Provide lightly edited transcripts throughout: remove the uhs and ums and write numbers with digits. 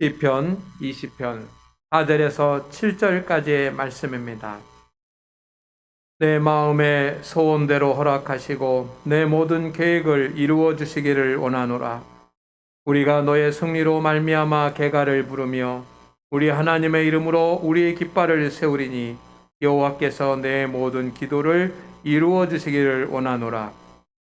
시편 20편 4절에서 7절까지의 말씀입니다. 내 마음의 소원대로 허락하시고 내 모든 계획을 이루어 주시기를 원하노라. 우리가 너의 승리로 말미암아 개가를 부르며 우리 하나님의 이름으로 우리의 깃발을 세우리니 여호와께서 내 모든 기도를 이루어 주시기를 원하노라.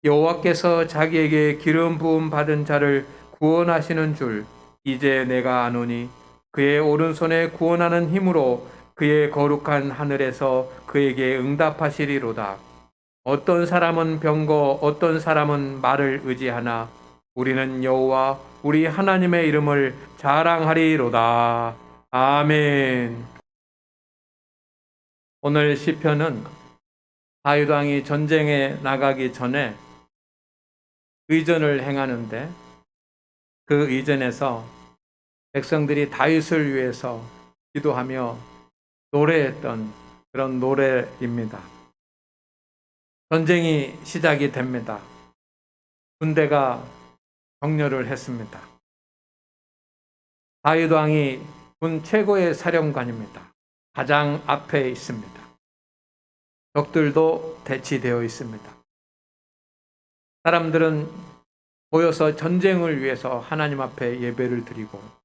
여호와께서 자기에게 기름 부음 받은 자를 구원하시는 줄 이제 내가 아노니 그의 오른손에 구원하는 힘으로 그의 거룩한 하늘에서 그에게 응답하시리로다. 어떤 사람은 병거 어떤 사람은 말을 의지하나 우리는 여호와 우리 하나님의 이름을 자랑하리로다. 아멘. 오늘 시편은 다윗 왕이 전쟁에 나가기 전에 의전을 행하는데 그 의전에서 백성들이 다윗을 위해서 기도하며 노래했던 그런 노래입니다. 전쟁이 시작이 됩니다. 군대가 격려를 했습니다. 다윗 왕이 군 최고의 사령관입니다. 가장 앞에 있습니다. 적들도 대치되어 있습니다. 사람들은 모여서 전쟁을 위해서 하나님 앞에 예배를 드리고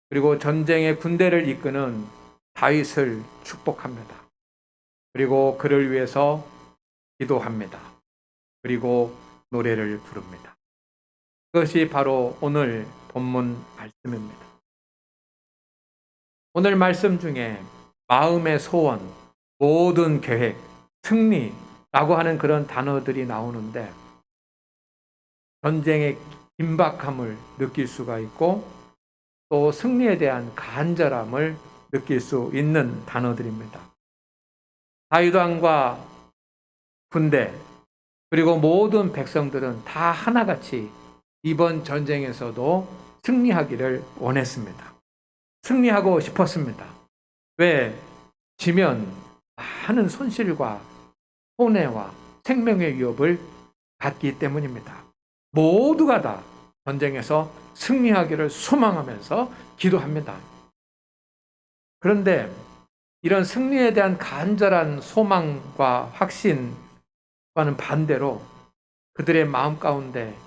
그리고 전쟁의 군대를 이끄는 다윗을 축복합니다. 그리고 그를 위해서 기도합니다. 그리고 노래를 부릅니다. 그것이 바로 오늘 본문 말씀입니다. 오늘 말씀 중에 마음의 소원, 모든 계획, 승리라고 하는 그런 단어들이 나오는데 전쟁의 긴박함을 느낄 수가 있고 또 승리에 대한 간절함을 느낄 수 있는 단어들입니다. 다윗 왕과 군대 그리고 모든 백성들은 다 하나같이 이번 전쟁에서도 승리하기를 원했습니다. 승리하고 싶었습니다. 왜? 지면 많은 손실과 손해와 생명의 위협을 받기 때문입니다. 모두가 다 전쟁에서 승리하기를 소망하면서 기도합니다. 그런데 이런 승리에 대한 간절한 소망과 확신과는 반대로 그들의 마음 가운데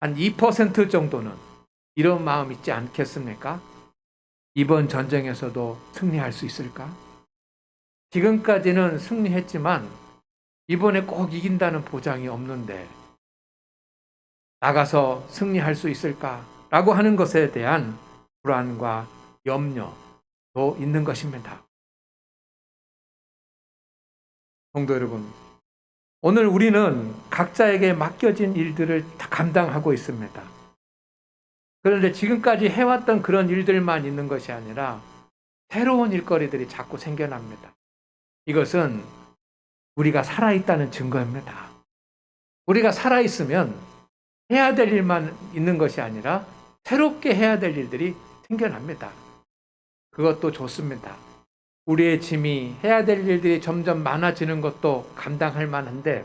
한 2% 정도는 이런 마음 있지 않겠습니까? 이번 전쟁에서도 승리할 수 있을까? 지금까지는 승리했지만 이번에 꼭 이긴다는 보장이 없는데 나가서 승리할 수 있을까라고 하는 것에 대한 불안과 염려도 있는 것입니다. 성도 여러분, 오늘 우리는 각자에게 맡겨진 일들을 다 감당하고 있습니다. 그런데 지금까지 해왔던 그런 일들만 있는 것이 아니라 새로운 일거리들이 자꾸 생겨납니다. 이것은 우리가 살아있다는 증거입니다. 우리가 살아있으면 해야 될 일만 있는 것이 아니라 새롭게 해야 될 일들이 생겨납니다. 그것도 좋습니다. 우리의 짐이 해야 될 일들이 점점 많아지는 것도 감당할 만한데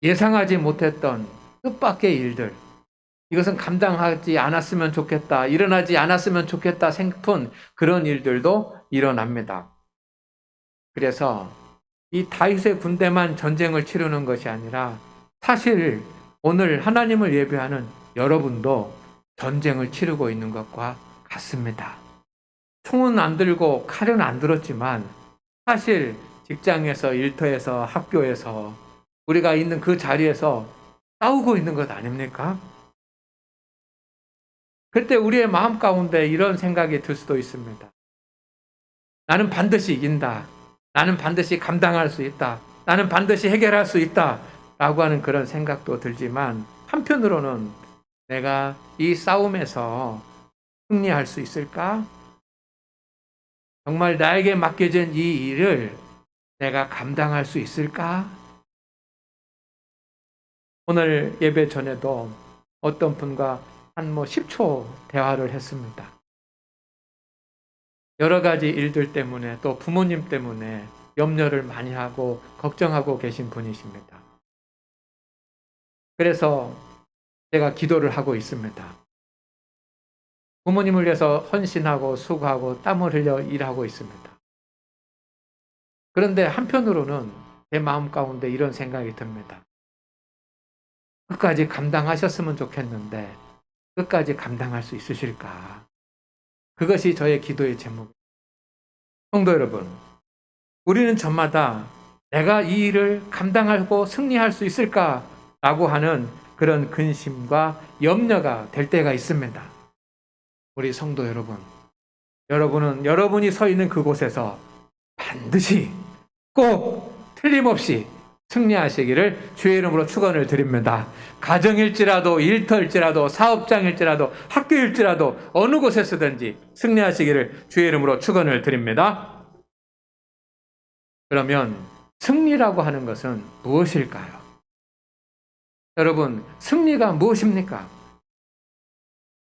예상하지 못했던 뜻밖의 일들 이것은 감당하지 않았으면 좋겠다, 일어나지 않았으면 좋겠다 싶은 그런 일들도 일어납니다. 그래서 이 다윗의 군대만 전쟁을 치르는 것이 아니라 사실 오늘 하나님을 예배하는 여러분도 전쟁을 치르고 있는 것과 같습니다. 총은 안 들고 칼은 안 들었지만 사실 직장에서 일터에서 학교에서 우리가 있는 그 자리에서 싸우고 있는 것 아닙니까? 그때 우리의 마음 가운데 이런 생각이 들 수도 있습니다. 나는 반드시 이긴다. 나는 반드시 감당할 수 있다. 나는 반드시 해결할 수 있다. 라고 하는 그런 생각도 들지만 한편으로는 내가 이 싸움에서 승리할 수 있을까? 정말 나에게 맡겨진 이 일을 내가 감당할 수 있을까? 오늘 예배 전에도 어떤 분과 한 10초 대화를 했습니다. 여러 가지 일들 때문에 또 부모님 때문에 염려를 많이 하고 걱정하고 계신 분이십니다. 그래서 제가 기도를 하고 있습니다. 부모님을 위해서 헌신하고 수고하고 땀을 흘려 일하고 있습니다. 그런데 한편으로는 제 마음 가운데 이런 생각이 듭니다. 끝까지 감당하셨으면 좋겠는데 끝까지 감당할 수 있으실까? 그것이 저의 기도의 제목입니다. 성도 여러분, 우리는 저마다 내가 이 일을 감당하고 승리할 수 있을까라고 하는 그런 근심과 염려가 될 때가 있습니다. 우리 성도 여러분, 여러분은 여러분이 서 있는 그곳에서 반드시 꼭 틀림없이 승리하시기를 주의 이름으로 축원을 드립니다. 가정일지라도 일터일지라도 사업장일지라도 학교일지라도 어느 곳에서든지 승리하시기를 주의 이름으로 축원을 드립니다. 그러면 승리라고 하는 것은 무엇일까요? 여러분, 승리가 무엇입니까?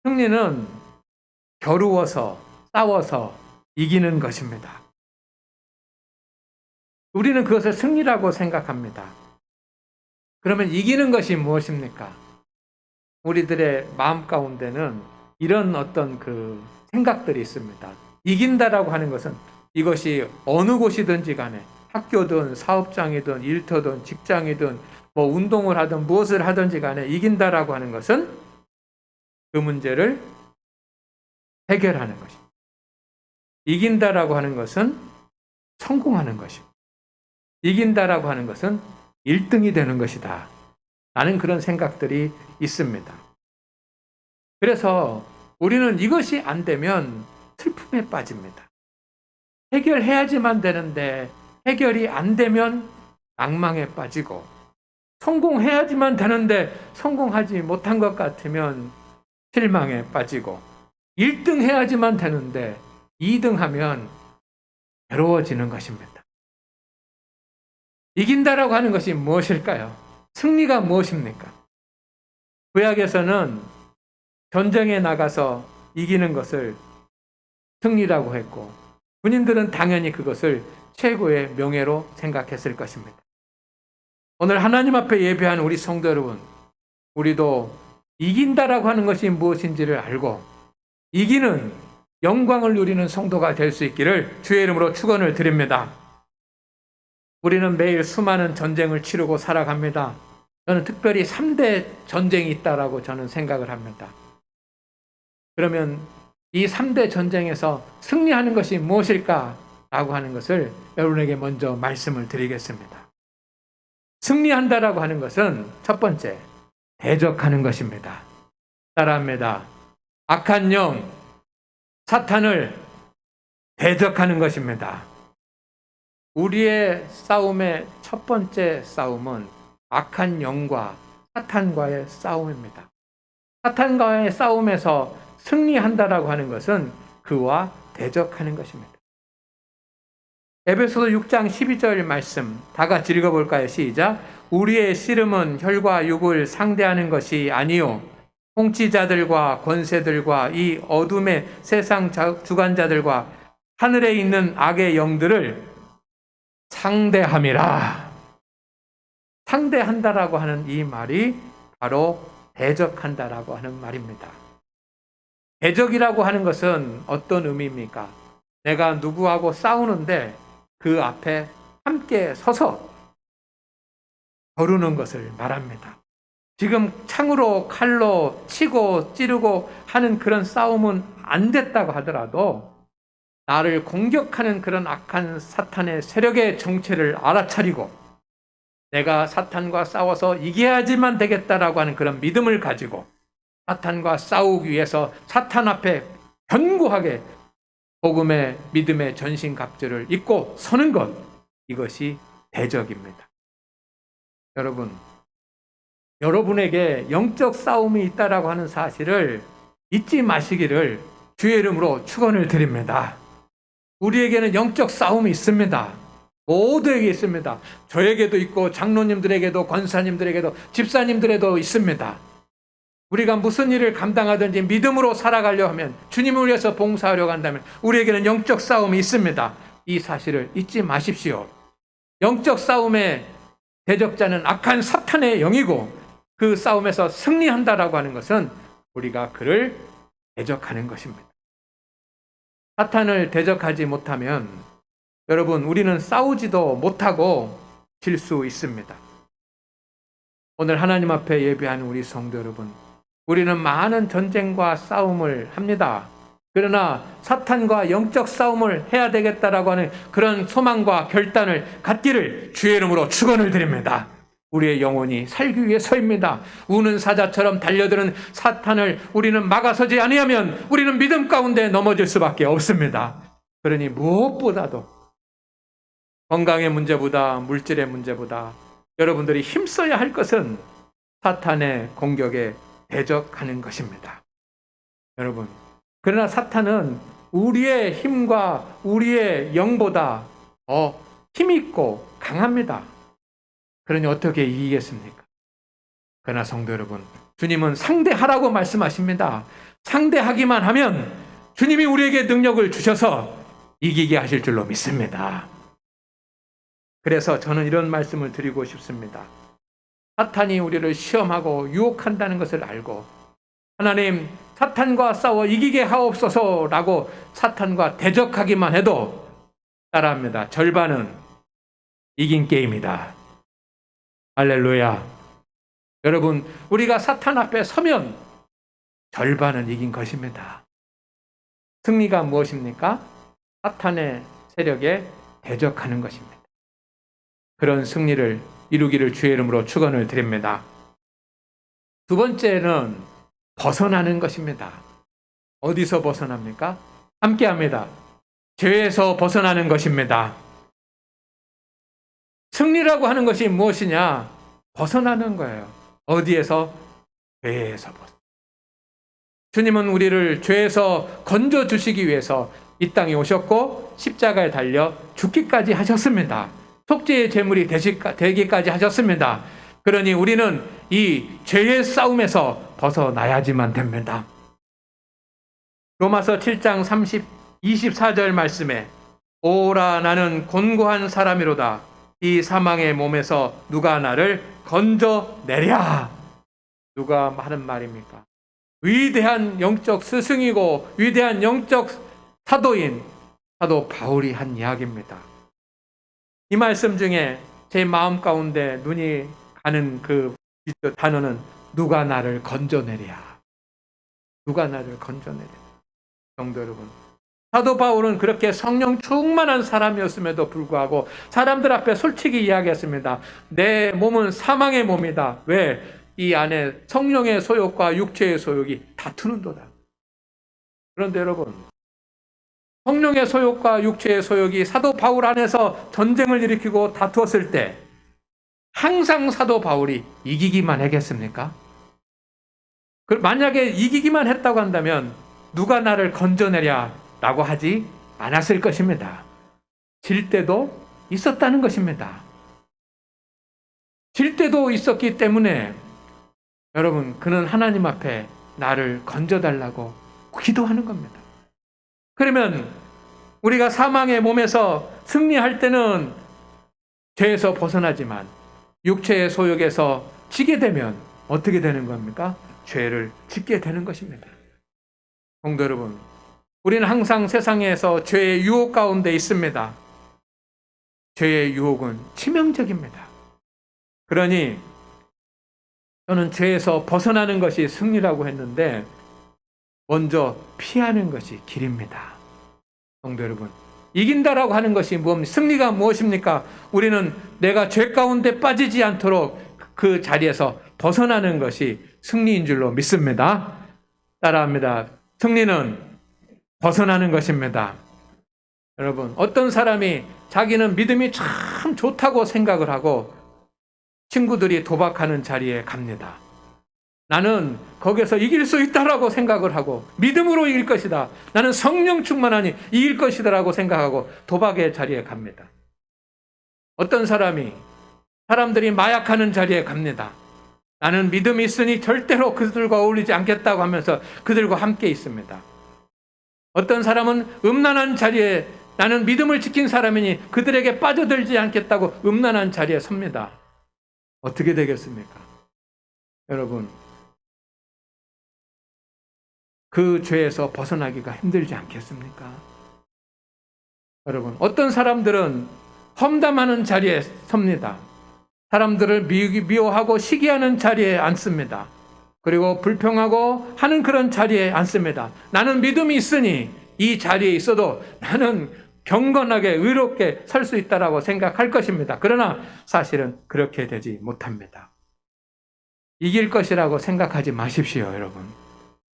승리는 겨루어서 싸워서 이기는 것입니다. 우리는 그것을 승리라고 생각합니다. 그러면 이기는 것이 무엇입니까? 우리들의 마음 가운데는 이런 어떤 그 생각들이 있습니다. 이긴다라고 하는 것은 이것이 어느 곳이든지 간에 학교든 사업장이든 일터든 직장이든 뭐 운동을 하든 무엇을 하든지 간에 이긴다라고 하는 것은 그 문제를 해결하는 것입니다. 이긴다라고 하는 것은 성공하는 것입니다. 이긴다라고 하는 것은 1등이 되는 것이다. 라는 그런 생각들이 있습니다. 그래서 우리는 이것이 안 되면 슬픔에 빠집니다. 해결해야지만 되는데 해결이 안 되면 낭망에 빠지고, 성공해야지만 되는데 성공하지 못한 것 같으면 실망에 빠지고, 1등 해야지만 되는데 2등 하면 괴로워지는 것입니다. 이긴다라고 하는 것이 무엇일까요? 승리가 무엇입니까? 구약에서는 전쟁에 나가서 이기는 것을 승리라고 했고, 군인들은 당연히 그것을 최고의 명예로 생각했을 것입니다. 오늘 하나님 앞에 예배한 우리 성도 여러분, 우리도 이긴다라고 하는 것이 무엇인지를 알고 이기는 영광을 누리는 성도가 될 수 있기를 주의 이름으로 축원을 드립니다. 우리는 매일 수많은 전쟁을 치르고 살아갑니다. 저는 특별히 3대 전쟁이 있다라고 저는 생각을 합니다. 그러면 이 3대 전쟁에서 승리하는 것이 무엇일까라고 하는 것을 여러분에게 먼저 말씀을 드리겠습니다. 승리한다라고 하는 것은 첫 번째, 대적하는 것입니다. 따라합니다. 악한 영, 사탄을 대적하는 것입니다. 우리의 싸움의 첫 번째 싸움은 악한 영과 사탄과의 싸움입니다. 사탄과의 싸움에서 승리한다라고 하는 것은 그와 대적하는 것입니다. 에베소서 6장 12절 말씀 다 같이 읽어볼까요? 시작. 우리의 씨름은 혈과 육을 상대하는 것이 아니요 통치자들과 권세들과 이 어둠의 세상 주관자들과 하늘에 있는 악의 영들을 상대함이라. 상대한다라고 하는 이 말이 바로 대적한다라고 하는 말입니다. 대적이라고 하는 것은 어떤 의미입니까? 내가 누구하고 싸우는데 그 앞에 함께 서서 겨루는 것을 말합니다. 지금 창으로 칼로 치고 찌르고 하는 그런 싸움은 안 됐다고 하더라도 나를 공격하는 그런 악한 사탄의 세력의 정체를 알아차리고 내가 사탄과 싸워서 이겨야지만 되겠다라고 하는 그런 믿음을 가지고 사탄과 싸우기 위해서 사탄 앞에 견고하게 복음의 믿음의 전신갑주를 입고 서는 것, 이것이 대적입니다. 여러분, 여러분에게 영적 싸움이 있다라고 하는 사실을 잊지 마시기를 주의 이름으로 축원을 드립니다. 우리에게는 영적 싸움이 있습니다. 모두에게 있습니다. 저에게도 있고 장로님들에게도 권사님들에게도 집사님들에게도 있습니다. 우리가 무슨 일을 감당하든지 믿음으로 살아가려 하면, 주님을 위해서 봉사하려고 한다면 우리에게는 영적 싸움이 있습니다. 이 사실을 잊지 마십시오. 영적 싸움의 대적자는 악한 사탄의 영이고 그 싸움에서 승리한다라고 하는 것은 우리가 그를 대적하는 것입니다. 사탄을 대적하지 못하면 여러분 우리는 싸우지도 못하고 질 수 있습니다. 오늘 하나님 앞에 예배하는 우리 성도 여러분, 우리는 많은 전쟁과 싸움을 합니다. 그러나 사탄과 영적 싸움을 해야 되겠다라고 하는 그런 소망과 결단을 갖기를 주의 이름으로 축원을 드립니다. 우리의 영혼이 살기 위해서입니다. 우는 사자처럼 달려드는 사탄을 우리는 막아서지 아니하면 우리는 믿음 가운데 넘어질 수밖에 없습니다. 그러니 무엇보다도 건강의 문제보다 물질의 문제보다 여러분들이 힘써야 할 것은 사탄의 공격에 대적하는 것입니다. 여러분, 그러나 사탄은 우리의 힘과 우리의 영보다 더 힘있고 강합니다. 그러니 어떻게 이기겠습니까? 그러나 성도 여러분, 주님은 상대하라고 말씀하십니다. 상대하기만 하면 주님이 우리에게 능력을 주셔서 이기게 하실 줄로 믿습니다. 그래서 저는 이런 말씀을 드리고 싶습니다. 사탄이 우리를 시험하고 유혹한다는 것을 알고 하나님, 사탄과 싸워 이기게 하옵소서라고 사탄과 대적하기만 해도 따라합니다. 절반은 이긴 게임이다. 할렐루야. 여러분, 우리가 사탄 앞에 서면 절반은 이긴 것입니다. 승리가 무엇입니까? 사탄의 세력에 대적하는 것입니다. 그런 승리를 이루기를 주의 이름으로 축원을 드립니다. 두 번째는 벗어나는 것입니다. 어디서 벗어납니까? 함께합니다. 죄에서 벗어나는 것입니다. 승리라고 하는 것이 무엇이냐? 벗어나는 거예요. 어디에서? 죄에서 벗어나. 주님은 우리를 죄에서 건져주시기 위해서 이 땅에 오셨고 십자가에 달려 죽기까지 하셨습니다. 속죄의 제물이 되기까지 하셨습니다. 그러니 우리는 이 죄의 싸움에서 벗어나야지만 됩니다. 로마서 7장 24절 말씀에 오라 나는 곤고한 사람이로다. 이 사망의 몸에서 누가 나를 건져내랴. 누가 하는 말입니까? 위대한 영적 스승이고 위대한 영적 사도인 사도 바울이 한 이야기입니다. 이 말씀 중에 제 마음 가운데 눈이 가는 그 단어는 누가 나를 건져내랴. 누가 나를 건져내랴. 성도 여러분, 사도 바울은 그렇게 성령 충만한 사람이었음에도 불구하고 사람들 앞에 솔직히 이야기했습니다. 내 몸은 사망의 몸이다. 왜? 이 안에 성령의 소욕과 육체의 소욕이 다투는도다. 그런데 여러분, 성령의 소욕과 육체의 소욕이 사도 바울 안에서 전쟁을 일으키고 다투었을 때 항상 사도 바울이 이기기만 하겠습니까? 만약에 이기기만 했다고 한다면 누가 나를 건져내랴 라고 하지 않았을 것입니다. 질 때도 있었다는 것입니다. 질 때도 있었기 때문에 여러분, 그는 하나님 앞에 나를 건져달라고 기도하는 겁니다. 그러면 우리가 사망의 몸에서 승리할 때는 죄에서 벗어나지만 육체의 소욕에서 지게 되면 어떻게 되는 겁니까? 죄를 짓게 되는 것입니다. 성도 여러분, 우리는 항상 세상에서 죄의 유혹 가운데 있습니다. 죄의 유혹은 치명적입니다. 그러니 저는 죄에서 벗어나는 것이 승리라고 했는데 먼저 피하는 것이 길입니다. 성도 여러분, 이긴다라고 하는 것이 무엇입니까? 승리가 무엇입니까? 우리는 내가 죄 가운데 빠지지 않도록 그 자리에서 벗어나는 것이 승리인 줄로 믿습니다. 따라합니다. 승리는 벗어나는 것입니다. 여러분, 어떤 사람이 자기는 믿음이 참 좋다고 생각을 하고 친구들이 도박하는 자리에 갑니다. 나는 거기서 이길 수 있다라고 생각을 하고 믿음으로 이길 것이다. 나는 성령 충만하니 이길 것이다라고 생각하고 도박의 자리에 갑니다. 어떤 사람들이 마약하는 자리에 갑니다. 나는 믿음이 있으니 절대로 그들과 어울리지 않겠다고 하면서 그들과 함께 있습니다. 어떤 사람은 음란한 자리에 나는 믿음을 지킨 사람이니 그들에게 빠져들지 않겠다고 음란한 자리에 섭니다. 어떻게 되겠습니까? 여러분, 그 죄에서 벗어나기가 힘들지 않겠습니까? 여러분, 어떤 사람들은 험담하는 자리에 섭니다. 사람들을 미워하고 시기하는 자리에 앉습니다. 그리고 불평하고 하는 그런 자리에 앉습니다. 나는 믿음이 있으니 이 자리에 있어도 나는 경건하게 의롭게 설 수 있다라고 생각할 것입니다. 그러나 사실은 그렇게 되지 못합니다. 이길 것이라고 생각하지 마십시오, 여러분.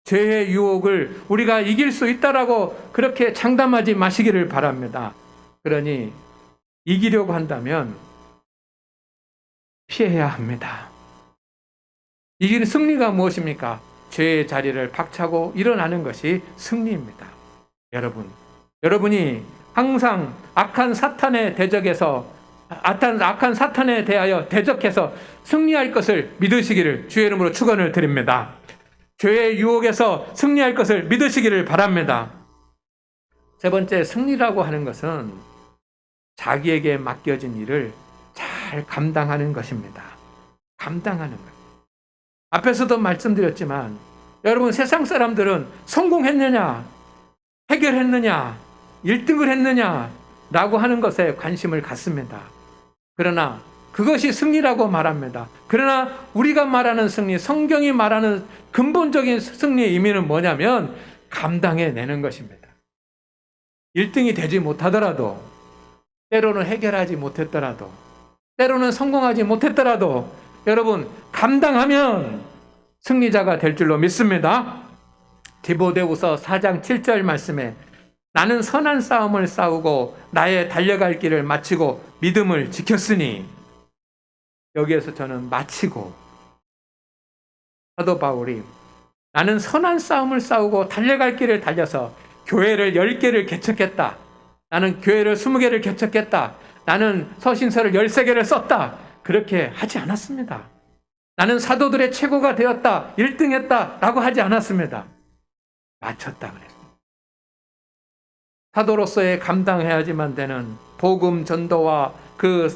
죄의 유혹을 우리가 이길 수 있다라고 그렇게 장담하지 마시기를 바랍니다. 그러니 이기려고 한다면 피해야 합니다. 이기는 승리가 무엇입니까? 죄의 자리를 박차고 일어나는 것이 승리입니다. 여러분이 항상 악한 사탄에 대하여 대적해서 승리할 것을 믿으시기를 주의 이름으로 축원을 드립니다. 죄의 유혹에서 승리할 것을 믿으시기를 바랍니다. 세 번째, 승리라고 하는 것은 자기에게 맡겨진 일을 잘 감당하는 것입니다. 감당하는 것. 앞에서도 말씀드렸지만 여러분, 세상 사람들은 성공했느냐, 해결했느냐, 1등을 했느냐 라고 하는 것에 관심을 갖습니다. 그러나 그것이 승리라고 말합니다. 그러나 우리가 말하는 승리, 성경이 말하는 근본적인 승리의 의미는 뭐냐면 감당해내는 것입니다. 1등이 되지 못하더라도, 때로는 해결하지 못했더라도, 때로는 성공하지 못했더라도 여러분, 감당하면 승리자가 될 줄로 믿습니다. 디모데후서 4장 7절 말씀에 나는 선한 싸움을 싸우고 나의 달려갈 길을 마치고 믿음을 지켰으니, 여기에서 저는 마치고, 사도 바울이 나는 선한 싸움을 싸우고 달려갈 길을 달려서 교회를 10개를 개척했다. 나는 교회를 20개를 개척했다. 나는 서신서를 13개를 썼다. 그렇게 하지 않았습니다. 나는 사도들의 최고가 되었다, 1등 했다 라고 하지 않았습니다. 마쳤다 그랬습니다. 사도로서의 감당해야지만 되는 복음 전도와 그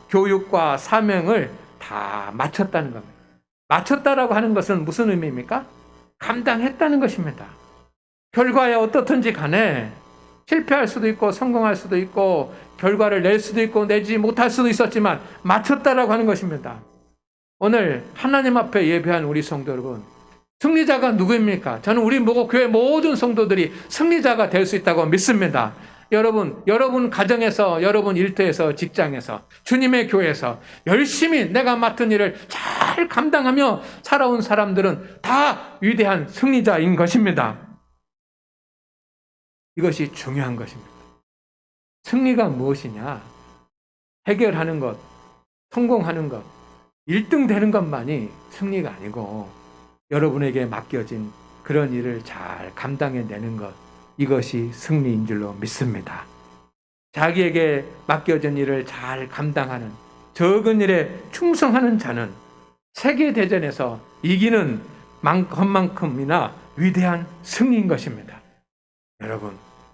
교육과 사명을 다 마쳤다는 겁니다. 마쳤다라고 하는 것은 무슨 의미입니까? 감당했다는 것입니다. 결과에 어떻든지 간에 실패할 수도 있고 성공할 수도 있고 결과를 낼 수도 있고 내지 못할 수도 있었지만 마쳤다라고 하는 것입니다. 오늘 하나님 앞에 예배한 우리 성도 여러분, 승리자가 누구입니까? 저는 우리 교회 모든 성도들이 승리자가 될 수 있다고 믿습니다. 여러분 가정에서, 여러분 일터에서, 직장에서, 주님의 교회에서 열심히 내가 맡은 일을 잘 감당하며 살아온 사람들은 다 위대한 승리자인 것입니다. 이것이 중요한 것입니다. 승리가 무엇이냐? 해결하는 것, 성공하는 것, 1등 되는 것만이 승리가 아니고 여러분에게 맡겨진 그런 일을 잘 감당해내는 것, 이것이 승리인 줄로 믿습니다. 자기에게 맡겨진 일을 잘 감당하는, 적은 일에 충성하는 자는 세계대전에서 이기는 것만큼이나 위대한 승리인 것입니다.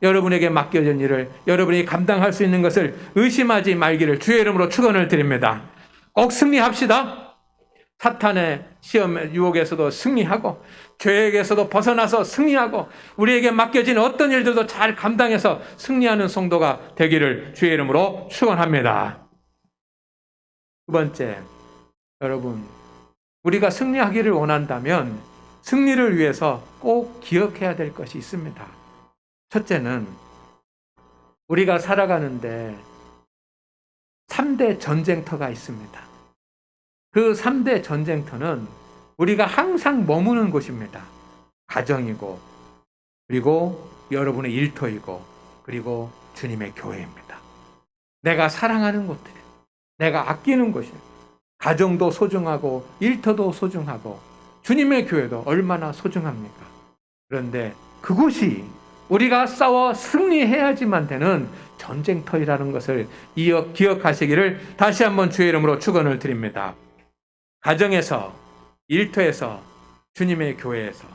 여러분에게 맡겨진 일을 여러분이 감당할 수 있는 것을 의심하지 말기를 주의 이름으로 축원을 드립니다. 꼭 승리합시다. 사탄의 시험의 유혹에서도 승리하고 죄에게서도 벗어나서 승리하고 우리에게 맡겨진 어떤 일들도 잘 감당해서 승리하는 성도가 되기를 주의 이름으로 축원합니다. 두 번째, 여러분, 우리가 승리하기를 원한다면 승리를 위해서 꼭 기억해야 될 것이 있습니다. 첫째는 우리가 살아가는데 3대 전쟁터가 있습니다. 그 3대 전쟁터는 우리가 항상 머무는 곳입니다. 가정이고, 그리고 여러분의 일터이고, 그리고 주님의 교회입니다. 내가 사랑하는 곳들, 내가 아끼는 곳이에요. 가정도 소중하고, 일터도 소중하고, 주님의 교회도 얼마나 소중합니까? 그런데 그곳이 우리가 싸워 승리해야지만 되는 전쟁터이라는 것을 기억하시기를 다시 한번 주의 이름으로 축원을 드립니다. 가정에서, 일터에서, 주님의 교회에서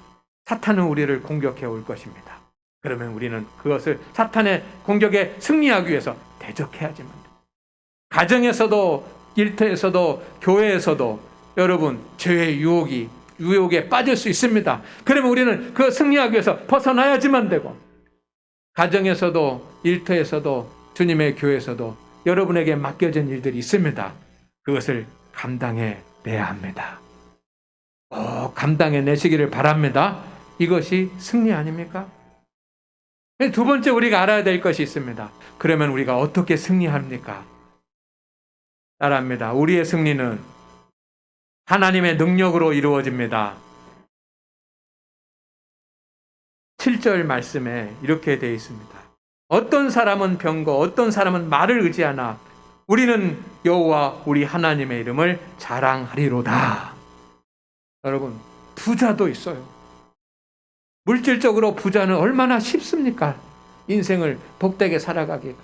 사탄은 우리를 공격해 올 것입니다. 그러면 우리는 그것을 사탄의 공격에 승리하기 위해서 대적해야지만 됩니다. 가정에서도, 일터에서도, 교회에서도 여러분, 죄의 유혹이 유혹에 빠질 수 있습니다. 그러면 우리는 그 승리하기 위해서 벗어나야지만 되고, 가정에서도 일터에서도 주님의 교회에서도 여러분에게 맡겨진 일들이 있습니다. 그것을 감당해 내야 합니다. 감당해 내시기를 바랍니다. 이것이 승리 아닙니까? 두 번째 우리가 알아야 될 것이 있습니다. 그러면 우리가 어떻게 승리합니까? 따라합니다. 우리의 승리는 하나님의 능력으로 이루어집니다. 7절 말씀에 이렇게 되어 있습니다. 어떤 사람은 병거, 어떤 사람은 말을 의지하나 우리는 여호와 우리 하나님의 이름을 자랑하리로다. 여러분, 부자도 있어요. 물질적으로 부자는 얼마나 쉽습니까? 인생을 복되게 살아가기.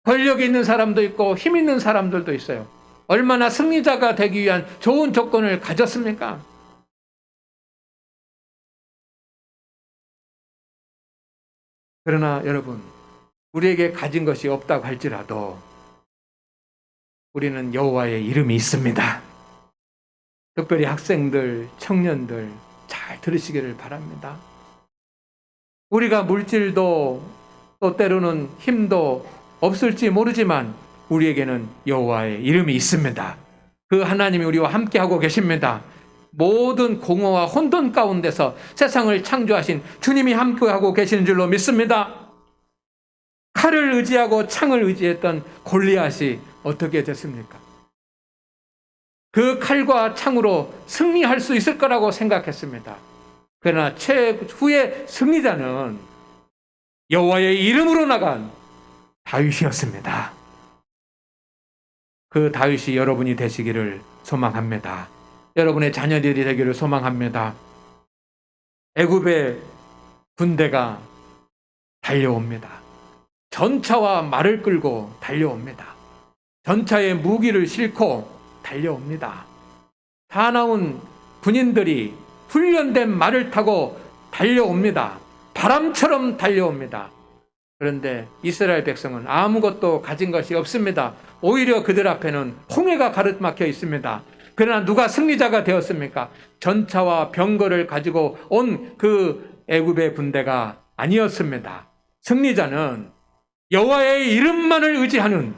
권력이 있는 사람도 있고 힘 있는 사람들도 있어요. 얼마나 승리자가 되기 위한 좋은 조건을 가졌습니까? 그러나 여러분, 우리에게 가진 것이 없다고 할지라도 우리는 여호와의 이름이 있습니다. 특별히 학생들, 청년들 잘 들으시기를 바랍니다. 우리가 물질도 또 때로는 힘도 없을지 모르지만 우리에게는 여호와의 이름이 있습니다. 그 하나님이 우리와 함께하고 계십니다. 모든 공허와 혼돈 가운데서 세상을 창조하신 주님이 함께하고 계시는 줄로 믿습니다. 칼을 의지하고 창을 의지했던 골리앗이 어떻게 됐습니까? 그 칼과 창으로 승리할 수 있을 거라고 생각했습니다. 그러나 최후의 승리자는 여호와의 이름으로 나간 다윗이었습니다. 그 다윗이 여러분이 되시기를 소망합니다. 여러분의 자녀들이 되기를 소망합니다. 애굽의 군대가 달려옵니다. 전차와 말을 끌고 달려옵니다. 전차에 무기를 싣고 달려옵니다. 사나운 군인들이 훈련된 말을 타고 달려옵니다. 바람처럼 달려옵니다. 그런데 이스라엘 백성은 아무것도 가진 것이 없습니다. 오히려 그들 앞에는 홍해가 가로막혀 있습니다. 그러나 누가 승리자가 되었습니까? 전차와 병거를 가지고 온 그 애굽의 군대가 아니었습니다. 승리자는 여호와의 이름만을 의지하는,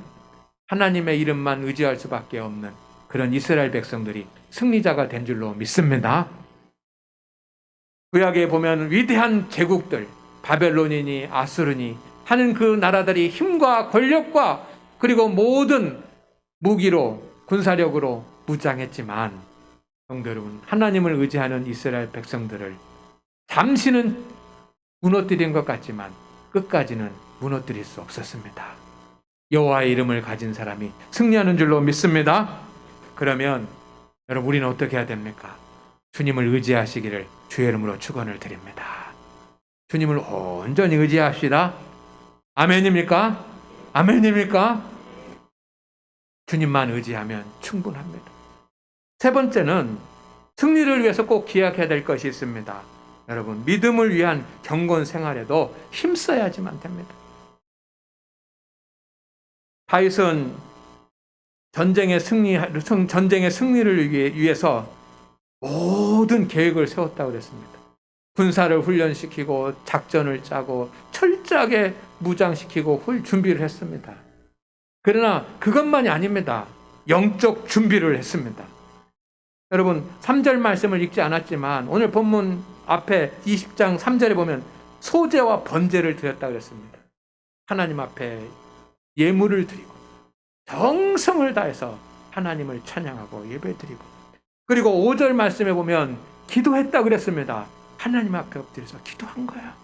하나님의 이름만 의지할 수밖에 없는 그런 이스라엘 백성들이 승리자가 된 줄로 믿습니다. 구약에 보면 위대한 제국들, 바벨론이니 아수르니 하는 그 나라들이 힘과 권력과 그리고 모든 무기로, 군사력으로 무장했지만, 성도 여러분, 하나님을 의지하는 이스라엘 백성들을 잠시는 무너뜨린 것 같지만 끝까지는 무너뜨릴 수 없었습니다. 여호와의 이름을 가진 사람이 승리하는 줄로 믿습니다. 그러면 여러분, 우리는 어떻게 해야 됩니까? 주님을 의지하시기를 주의 이름으로 축원을 드립니다. 주님을 온전히 의지합시다. 아멘입니까? 아멘입니까? 주님만 의지하면 충분합니다. 세 번째는 승리를 위해서 꼭 기억해야 될 것이 있습니다. 여러분, 믿음을 위한 경건 생활에도 힘써야지만 됩니다. 다윗은 전쟁의 승리를 위해서 모든 계획을 세웠다고 그랬습니다. 군사를 훈련시키고 작전을 짜고 철저하게 무장시키고 준비를 했습니다. 그러나 그것만이 아닙니다. 영적 준비를 했습니다. 여러분, 3절 말씀을 읽지 않았지만 오늘 본문 앞에 20장 3절에 보면 소제와 번제를 드렸다고 그랬습니다. 하나님 앞에 예물을 드리고 정성을 다해서 하나님을 찬양하고 예배드리고, 그리고 5절 말씀에 보면 기도했다고 그랬습니다. 하나님 앞에 엎드려서 기도한 거야.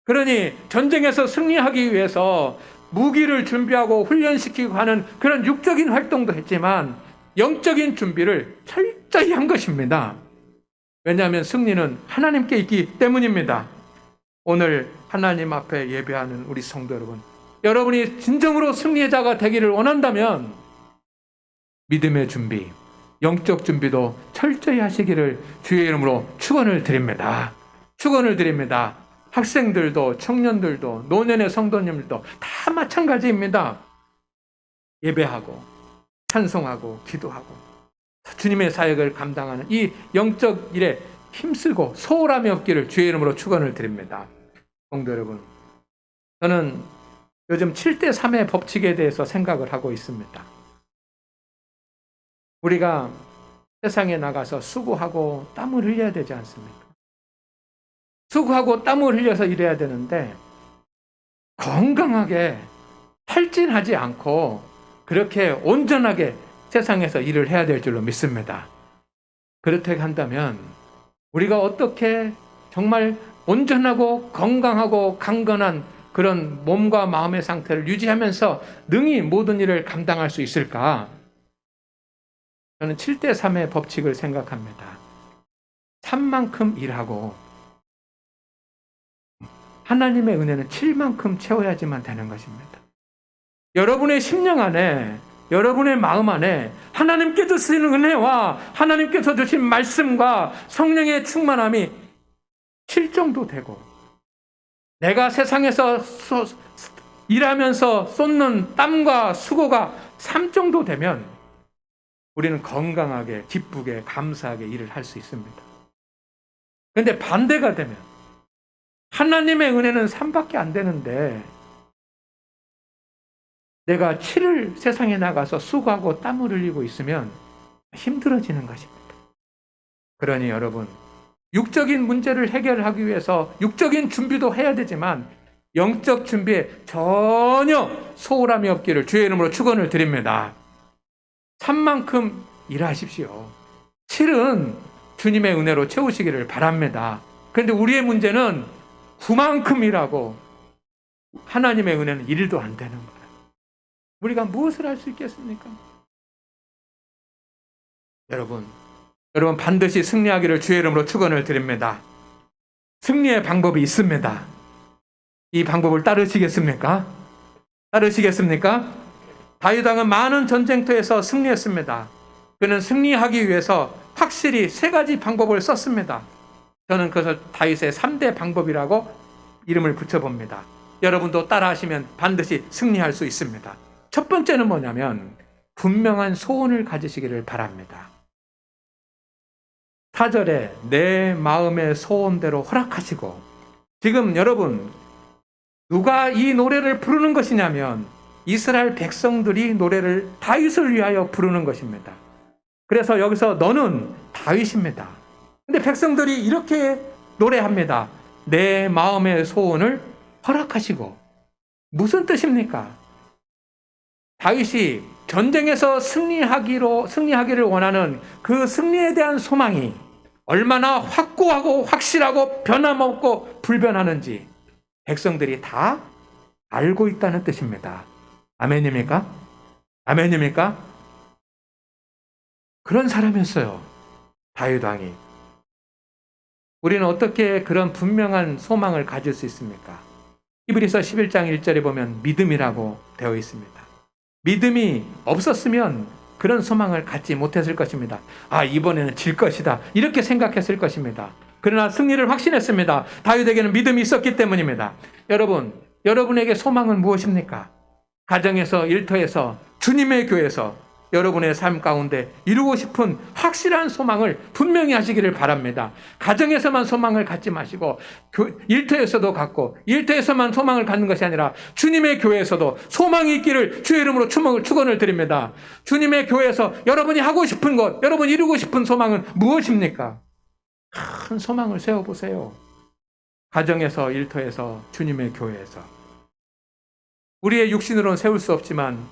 그러니 전쟁에서 승리하기 위해서 무기를 준비하고 훈련시키고 하는 그런 육적인 활동도 했지만 영적인 준비를 철저히 한 것입니다. 왜냐하면 승리는 하나님께 있기 때문입니다. 오늘 하나님 앞에 예배하는 우리 성도 여러분, 여러분이 진정으로 승리자가 되기를 원한다면 믿음의 준비, 영적 준비도 철저히 하시기를 주의 이름으로 축원을 드립니다. 축원을 드립니다. 학생들도 청년들도 노년의 성도님들도 다 마찬가지입니다. 예배하고 찬송하고 기도하고 주님의 사역을 감당하는 이 영적 일에 힘쓰고 소홀함이 없기를 주의 이름으로 축원을 드립니다. 성도 여러분, 저는 요즘 7대3의 법칙에 대해서 생각을 하고 있습니다. 우리가 세상에 나가서 수고하고 땀을 흘려야 되지 않습니까? 수고하고 땀을 흘려서 일해야 되는데 건강하게 탈진하지 않고 그렇게 온전하게 세상에서 일을 해야 될 줄로 믿습니다. 그렇게 한다면 우리가 어떻게 정말 온전하고 건강하고 강건한 그런 몸과 마음의 상태를 유지하면서 능히 모든 일을 감당할 수 있을까? 저는 7대3의 법칙을 생각합니다. 산만큼 일하고 하나님의 은혜는 7만큼 채워야지만 되는 것입니다. 여러분의 심령 안에, 여러분의 마음 안에 하나님께서 주시는 은혜와 하나님께서 주신 말씀과 성령의 충만함이 7 정도 되고, 내가 세상에서 일하면서 쏟는 땀과 수고가 3 정도 되면 우리는 건강하게, 기쁘게, 감사하게 일을 할 수 있습니다. 그런데 반대가 되면 하나님의 은혜는 3밖에 안 되는데 내가 7을 세상에 나가서 수고하고 땀을 흘리고 있으면 힘들어지는 것입니다. 그러니 여러분, 육적인 문제를 해결하기 위해서 육적인 준비도 해야 되지만 영적 준비에 전혀 소홀함이 없기를 주의 이름으로 축원을 드립니다. 3만큼 일하십시오. 7은 주님의 은혜로 채우시기를 바랍니다. 그런데 우리의 문제는 9만큼 일하고 하나님의 은혜는 1도 안 되는 거예요. 우리가 무엇을 할 수 있겠습니까? 여러분 반드시 승리하기를 주의 이름으로 축원을 드립니다. 승리의 방법이 있습니다. 이 방법을 따르시겠습니까? 다윗 왕은 많은 전쟁터에서 승리했습니다. 그는 승리하기 위해서 확실히 3가지 방법을 썼습니다. 저는 그것을 다윗의 3대 방법이라고 이름을 붙여봅니다. 여러분도 따라하시면 반드시 승리할 수 있습니다. 첫 번째는 뭐냐면 분명한 소원을 가지시기를 바랍니다. 4절에 내 마음의 소원대로 허락하시고, 지금 여러분 누가 이 노래를 부르는 것이냐면 이스라엘 백성들이 노래를 다윗을 위하여 부르는 것입니다. 그래서 여기서 너는 다윗입니다. 근데 백성들이 이렇게 노래합니다. 내 마음의 소원을 허락하시고. 무슨 뜻입니까? 다윗이 전쟁에서 승리하기를 원하는 그 승리에 대한 소망이 얼마나 확고하고 확실하고 변함없고 불변하는지 백성들이 다 알고 있다는 뜻입니다. 아멘입니까? 그런 사람이었어요, 다윗 왕이. 우리는 어떻게 그런 분명한 소망을 가질 수 있습니까? 히브리서 11장 1절에 보면 믿음이라고 되어 있습니다. 믿음이 없었으면 그런 소망을 갖지 못했을 것입니다. 이번에는 질 것이다, 이렇게 생각했을 것입니다. 그러나 승리를 확신했습니다. 다윗에게는 믿음이 있었기 때문입니다. 여러분에게 소망은 무엇입니까? 가정에서, 일터에서, 주님의 교회에서 여러분의 삶 가운데 이루고 싶은 확실한 소망을 분명히 하시기를 바랍니다. 가정에서만 소망을 갖지 마시고 일터에서도 갖고, 일터에서만 소망을 갖는 것이 아니라 주님의 교회에서도 소망이 있기를 주의 이름으로 축원을 드립니다. 주님의 교회에서 여러분이 하고 싶은 것, 여러분이 이루고 싶은 소망은 무엇입니까? 큰 소망을 세워보세요. 가정에서, 일터에서, 주님의 교회에서. 우리의 육신으로는 세울 수 없지만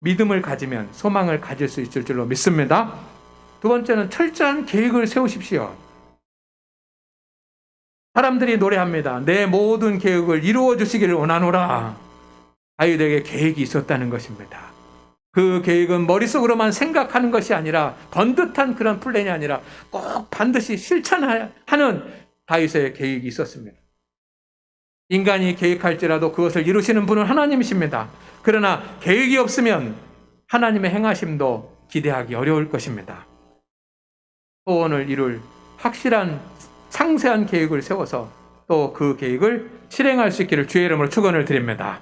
믿음을 가지면 소망을 가질 수 있을 줄로 믿습니다. 두 번째는 철저한 계획을 세우십시오. 사람들이 노래합니다. 내 모든 계획을 이루어 주시기를 원하노라. 다윗에게 계획이 있었다는 것입니다. 그 계획은 머릿속으로만 생각하는 것이 아니라, 번듯한 그런 플랜이 아니라 꼭 반드시 실천하는 다윗의 계획이 있었습니다. 인간이 계획할지라도 그것을 이루시는 분은 하나님이십니다. 그러나 계획이 없으면 하나님의 행하심도 기대하기 어려울 것입니다. 소원을 이룰 확실한 상세한 계획을 세워서 또 그 계획을 실행할 수 있기를 주의 이름으로 축원을 드립니다.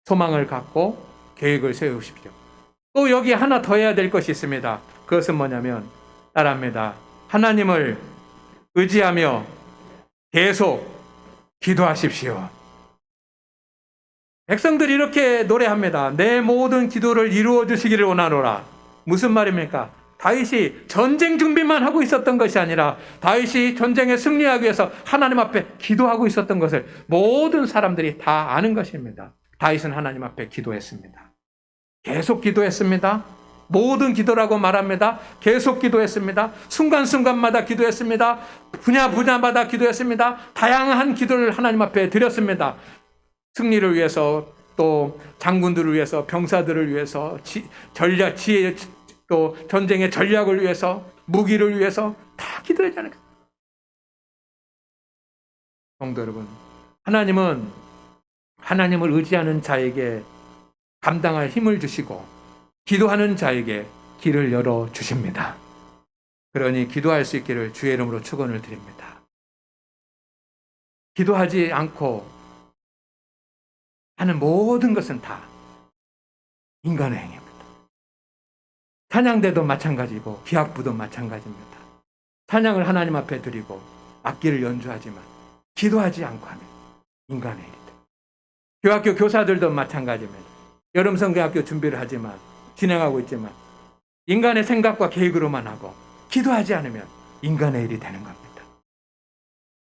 소망을 갖고 계획을 세우십시오. 또 여기 하나 더 해야 될 것이 있습니다. 그것은 뭐냐면 따라합니다. 하나님을 의지하며 계속 기도하십시오. 백성들이 이렇게 노래합니다. 내 모든 기도를 이루어 주시기를 원하노라. 무슨 말입니까? 다윗이 전쟁 준비만 하고 있었던 것이 아니라 다윗이 전쟁에 승리하기 위해서 하나님 앞에 기도하고 있었던 것을 모든 사람들이 다 아는 것입니다. 다윗은 하나님 앞에 기도했습니다. 계속 기도했습니다. 모든 기도라고 말합니다. 계속 기도했습니다. 순간순간마다 기도했습니다. 분야마다 기도했습니다. 다양한 기도를 하나님 앞에 드렸습니다. 승리를 위해서, 또 장군들을 위해서, 병사들을 위해서, 전략, 지혜, 또 전쟁의 전략을 위해서, 무기를 위해서 다 기도했잖아요. 성도 여러분, 하나님은 하나님을 의지하는 자에게 감당할 힘을 주시고 기도하는 자에게 길을 열어 주십니다. 그러니 기도할 수 있기를 주의 이름으로 축원을 드립니다. 기도하지 않고 하는 모든 것은 다 인간의 행위입니다. 찬양대도 마찬가지고 기악부도 마찬가지입니다. 찬양을 하나님 앞에 드리고 악기를 연주하지만 기도하지 않고 하면 인간의 일이다. 교학교 교사들도 마찬가지입니다. 여름성경학교 준비를 하지만 진행하고 있지만 인간의 생각과 계획으로만 하고 기도하지 않으면 인간의 일이 되는 겁니다.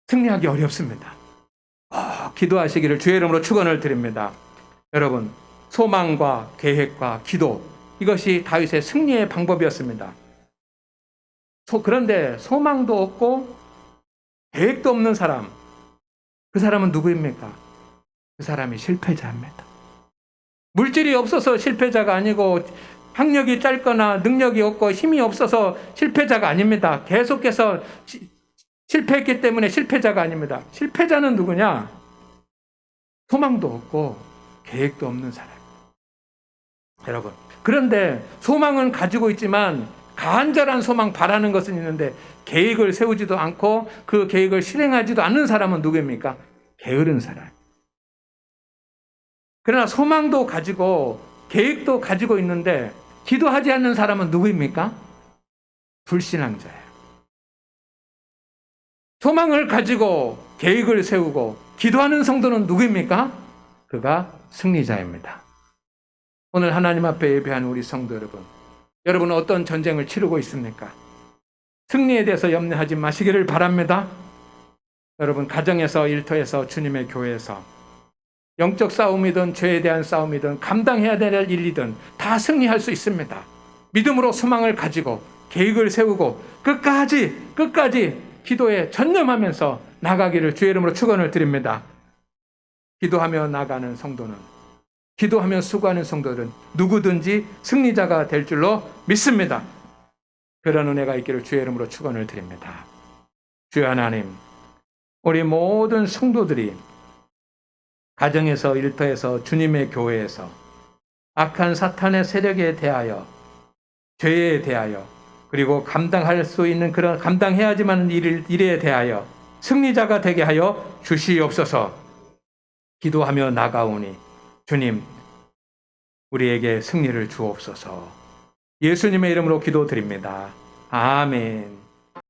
승리하기 어렵습니다. 기도하시기를 주의 이름으로 축원을 드립니다. 여러분, 소망과 계획과 기도, 이것이 다윗의 승리의 방법이었습니다. 그런데 소망도 없고 계획도 없는 사람, 그 사람은 누구입니까? 그 사람이 실패자입니다. 물질이 없어서 실패자가 아니고 학력이 짧거나 능력이 없고 힘이 없어서 실패자가 아닙니다. 계속해서 실패했기 때문에 실패자가 아닙니다. 실패자는 누구냐? 소망도 없고 계획도 없는 사람. 여러분, 그런데 소망은 가지고 있지만 간절한 소망 바라는 것은 있는데 계획을 세우지도 않고 그 계획을 실행하지도 않는 사람은 누구입니까? 게으른 사람. 그러나 소망도 가지고 계획도 가지고 있는데 기도하지 않는 사람은 누구입니까? 불신앙자예요. 소망을 가지고 계획을 세우고 기도하는 성도는 누구입니까? 그가 승리자입니다. 오늘 하나님 앞에 예배한 우리 성도 여러분, 여러분은 어떤 전쟁을 치르고 있습니까? 승리에 대해서 염려하지 마시기를 바랍니다. 여러분, 가정에서, 일터에서, 주님의 교회에서 영적 싸움이든 죄에 대한 싸움이든 감당해야 될 일이든 다 승리할 수 있습니다. 믿음으로 소망을 가지고 계획을 세우고 끝까지 기도에 전념하면서 나가기를 주의 이름으로 축원을 드립니다. 기도하며 나가는 성도는, 기도하며 수고하는 성도들은 누구든지 승리자가 될 줄로 믿습니다. 그런 은혜가 있기를 주의 이름으로 축원을 드립니다. 주여 하나님, 우리 모든 성도들이 가정에서, 일터에서, 주님의 교회에서 악한 사탄의 세력에 대하여, 죄에 대하여, 그리고 감당할 수 있는 그런 감당해야지만 일에 대하여 승리자가 되게 하여 주시옵소서. 기도하며 나가오니 주님, 우리에게 승리를 주옵소서. 예수님의 이름으로 기도드립니다. 아멘.